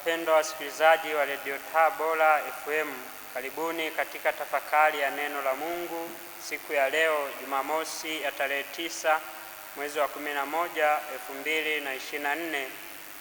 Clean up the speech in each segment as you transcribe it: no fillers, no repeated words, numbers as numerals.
Wapendwa wasikilizaji wa Radio Tabora FM, karibuni katika tafakari ya neno la Mungu siku ya leo Jumamosi ya tarehe 9 mwezi wa 11 2024,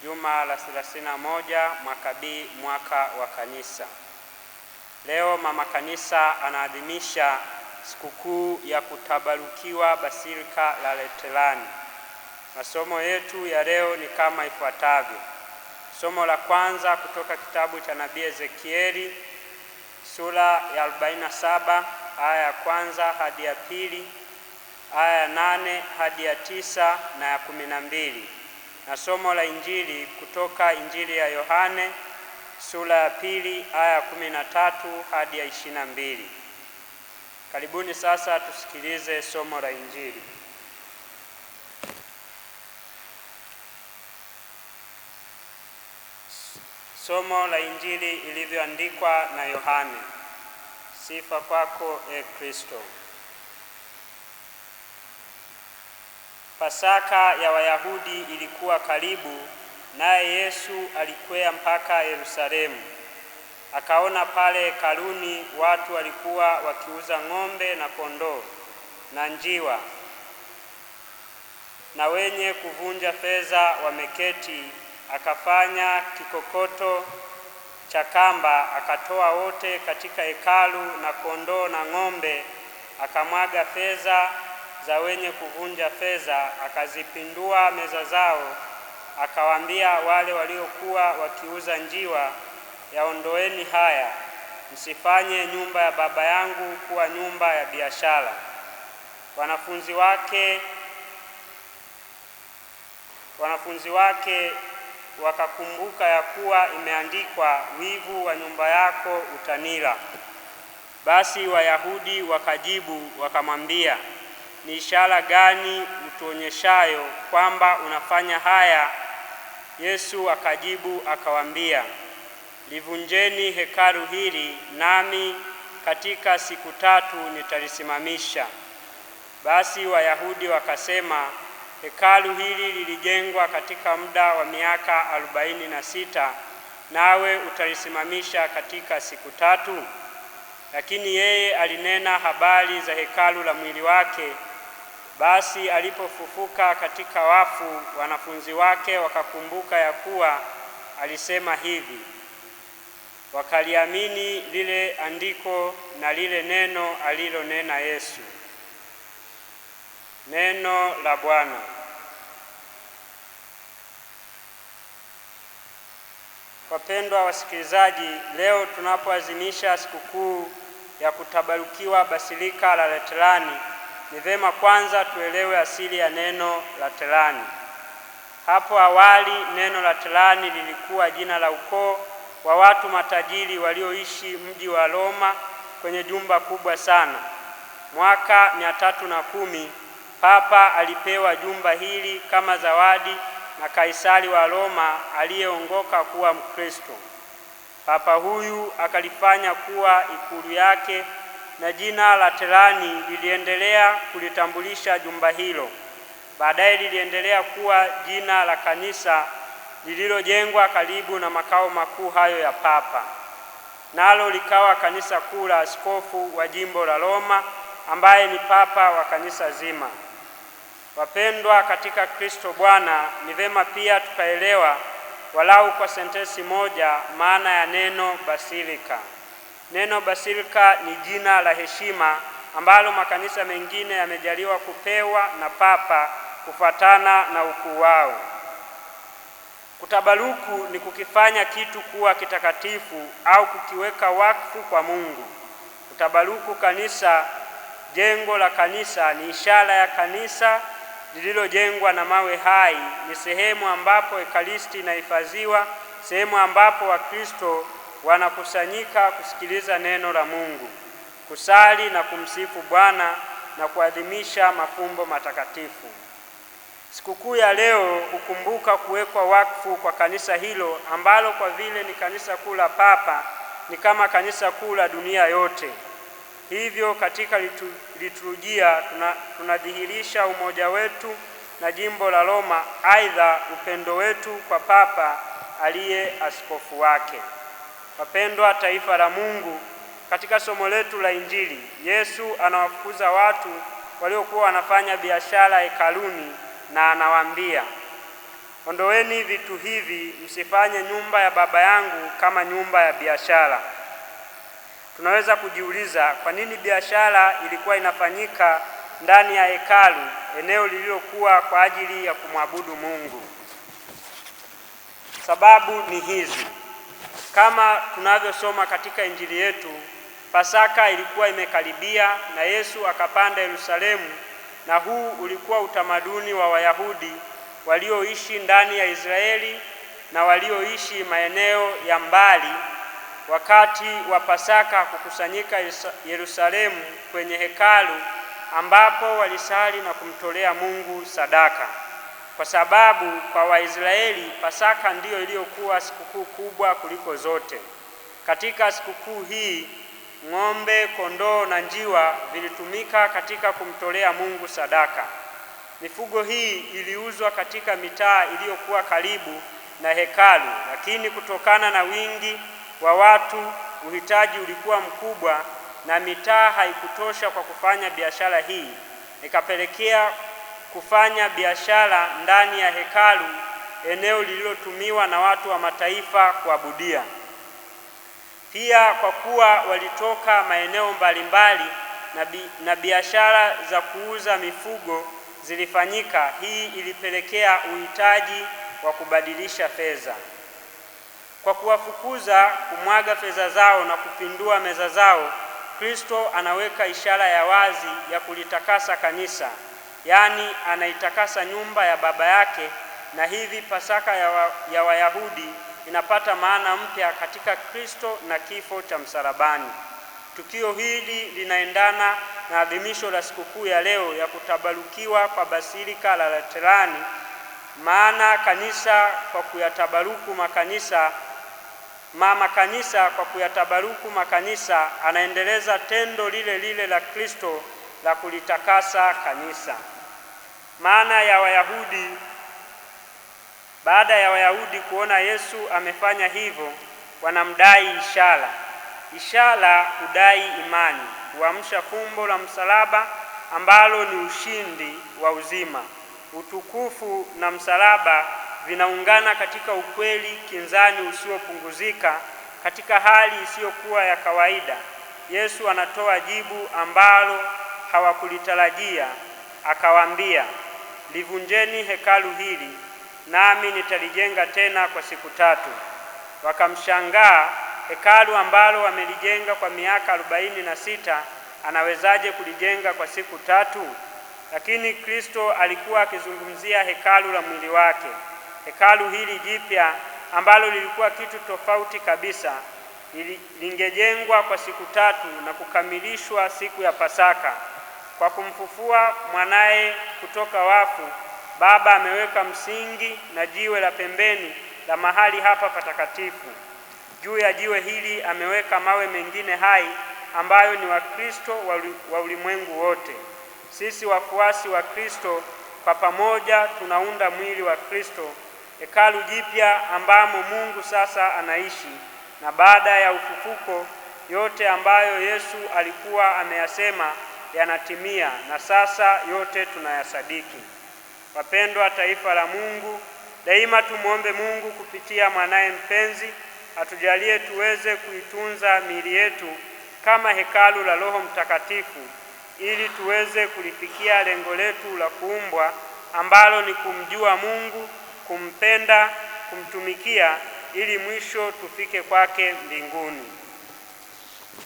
juma la 31 mwaka B, mwaka wa kanisa. Leo mama kanisa anaadhimisha sikukuu ya kutabarukiwa Basilika la Laterani. Masomo yetu ya leo ni kama ifuatavyo. Somo la kwanza kutoka kitabu cha nabii Ezekieli sura ya 47 aya ya kwanza hadi ya pili, aya ya 8 hadi ya 9 na ya 12. Na somo la Injili kutoka Injili ya Yohane sura ya pili aya ya 13 hadi ya 22. Karibuni sasa tusikilize somo la Injili. Somo la Injili ilivyoandikwa na Yohane. Sifa kwako, e Kristo. Pasaka ya Wayahudi ilikuwa karibu, naye Yesu alikwea mpaka Yerusalemu. Akaona pale hekaluni watu walikuwa wakiuza ng'ombe na kondoo na njiwa, na wenye kuvunja fedha wameketi. Akafanya kikokoto cha kamba, akatoa wote katika hekalu, na kondoo na ng'ombe, akamwaga fedha za wenye kuvunja fedha, akazipindua meza zao. Akawaambia wale waliokuwa wakiuza njiwa, yaondoeni haya, msifanye nyumba ya Baba yangu kuwa nyumba ya biashara. Wanafunzi wake wakakumbuka ya kuwa imeandikwa, wivu wa nyumba yako utanila. Basi Wayahudi wakajibu wakamwambia, ni ishara gani utuonyeshayo kwamba unafanya haya? Yesu akajibu akawaambia, livunjeni hekalu hili, nami katika siku 3 nitalisimamisha. Basi Wayahudi wakasema, hekalu hili lilijengwa katika muda wa miaka 46, nawe utalisimamisha katika siku 3? Lakini yeye alinena habari za hekalu la mwili wake. Basi alipofufuka katika wafu, wanafunzi wake wakakumbuka ya kuwa alisema hivi. Wakaliamini lile andiko na lile neno alilonena Yesu. Neno la Bwana. Wapendwa wasikilizaji, leo tunapoadhimisha sikukuu ya kutabarukiwa Basilika la Laterani, ni vema kwanza tuelewe asili ya neno Laterani. Hapo awali neno Laterani lilikuwa jina la ukoo wa watu matajiri walioishi mji wa Roma kwenye jumba kubwa sana. Mwaka 310 Papa alipewa jumba hili kama zawadi na Kaisari wa Roma aliyeongoka kuwa Mkristo. Papa huyu akalifanya kuwa ikulu yake, na jina Laterani liliendelea kulitambulisha jumba hilo. Baadaye liliendelea kuwa jina la kanisa lililojengwa karibu na makao makuu hayo ya Papa, nalo likawa kanisa kuu la askofu wa jimbo la Roma ambaye ni Papa wa kanisa zima. Wapendwa katika Kristo Bwana, ni vema pia tukaelewa walau kwa sentensi moja maana ya neno basilika. Neno basilika ni jina la heshima ambalo makanisa mengine yamejaliwa kupewa na Papa kufuatana na ukuu wao. Kutabaruku ni kukifanya kitu kuwa kitakatifu au kukiweka wakfu kwa Mungu. Kutabaruku kanisa, jengo la kanisa, ni ishara ya kanisa lililojengwa na mawe hai. Ni sehemu ambapo ekaristi inahifadhiwa, sehemu ambapo Wakristo wanakusanyika kusikiliza neno la Mungu, kusali na kumsifu Bwana na kuadhimisha mafumbo matakatifu. Sikukuu ya leo hukumbuka kuwekwa wakfu kwa kanisa hilo ambalo kwa vile ni kanisa kuu la Papa, ni kama kanisa kuu la dunia yote. Hivyo katika liturujia tunadhihirisha umoja wetu na jimbo la Roma, aidha upendo wetu kwa Papa aliye askofu wake. Wapendwa taifa la Mungu, katika somo letu la Injili, Yesu anawafukuza watu waliokuwa wanafanya biashara hekaluni na anawaambia, ondoeni vitu hivi, msifanye nyumba ya Baba yangu kama nyumba ya biashara. Tunaweza kujiuliza kwa nini biashara ilikuwa inafanyika ndani ya hekalu, eneo lililokuwa kwa ajili ya kumwabudu Mungu. Sababu ni hizi. Kama tunavyosoma katika Injili yetu, Pasaka ilikuwa imekaribia na Yesu akapanda Yerusalemu, na huu ulikuwa utamaduni wa Wayahudi walioishi ndani ya Israeli na walioishi maeneo ya mbali. Wakati wa Pasaka kukusanyika Yerusalemu kwenye hekalu ambapo walisali na kumtolea Mungu sadaka. Kwa sababu kwa Waisraeli Pasaka ndiyo iliyokuwa sikukuu kubwa kuliko zote. Katika sikukuu hii ng'ombe, kondoo na njiwa vilitumika katika kumtolea Mungu sadaka. Mifugo hii iliuzwa katika mitaa iliyokuwa karibu na hekalu, lakini kutokana na wingi wa watu uhitaji ulikuwa mkubwa na mitaa haikutosha kwa kufanya biashara hii. Ikapelekea kufanya biashara ndani ya hekalu, eneo lililotumiwa na watu wa mataifa kuabudia. Pia kwa kuwa walitoka maeneo mbalimbali na biashara za kuuza mifugo zilifanyika, hii ilipelekea uhitaji wa kubadilisha fedha. Kwa kuwafukuza, kumwaga fedha zao na kupindua meza zao, Kristo anaweka ishara ya wazi ya kulitakasa kanisa, yaani anaitakasa nyumba ya Baba yake, na hivi Pasaka ya Wayahudi inapata maana mpya katika Kristo na kifo cha msalabani. Tukio hili linaendana na adhimisho la sikukuu ya leo ya kutabarukiwa kwa Basilika la Laterani, maana kanisa kwa kuyatabaruku makanisa kwa kuyatabaruku makanisa anaendeleza tendo lile lile la Kristo la kulitakasa kanisa. Maana ya Wayahudi, baada ya Wayahudi kuona Yesu amefanya hivyo, wanamdai ishara. Ishara hudai imani, huamsha fumbo la msalaba ambalo ni ushindi wa uzima. Utukufu na msalaba vinaungana katika ukweli kinzani usiopunguzika. Katika hali isiyokuwa ya kawaida, Yesu anatoa jibu ambalo hawakulitarajia. Akawaambia, livunjeni hekalu hili, nami nitalijenga tena kwa siku 3. Wakamshangaa, hekalu ambalo wamelijenga kwa miaka 46 anawezaje kulijenga kwa siku 3? Lakini Kristo alikuwa akizungumzia hekalu la mwili wake. Hekalu hili jipya ambalo lilikuwa kitu tofauti kabisa lingejengwa kwa siku 3 na kukamilishwa siku ya Pasaka. Kwa kumfufua mwanaye kutoka wafu, Baba ameweka msingi na jiwe la pembeni la mahali hapa patakatifu. Juu ya jiwe hili ameweka mawe mengine hai ambayo ni Wakristo wa ulimwengu wote. Sisi wafuasi wa Kristo kwa pamoja tunaunda mwili wa Kristo, hekalu jipya ambamo Mungu sasa anaishi. Na baada ya ufufuko, yote ambayo Yesu alikuwa ameyasema yanatimia, na sasa yote tunayasadiki. Wapendwa taifa la Mungu, daima tumuombe Mungu kupitia mwanaye mpenzi atujalie tuweze kuitunza miili yetu kama hekalu la Roho Mtakatifu, ili tuweze kulifikia lengo letu la kuumbwa ambalo ni kumjua Mungu, kumpenda, kumtumikia, ili mwisho tufike kwake mbinguni.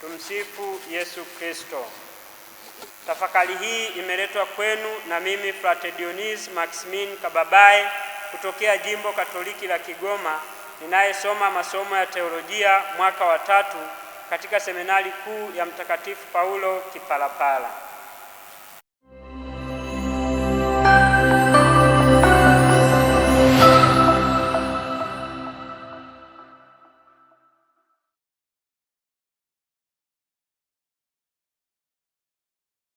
Tumsifu Yesu Kristo. Tafakari hii imeletwa kwenu na mimi Frate Dionis Maximin Kababaye kutokea Jimbo Katoliki la Kigoma, ninayesoma masomo ya teolojia mwaka wa 3 katika seminari kuu ya Mtakatifu Paulo Kipalapala.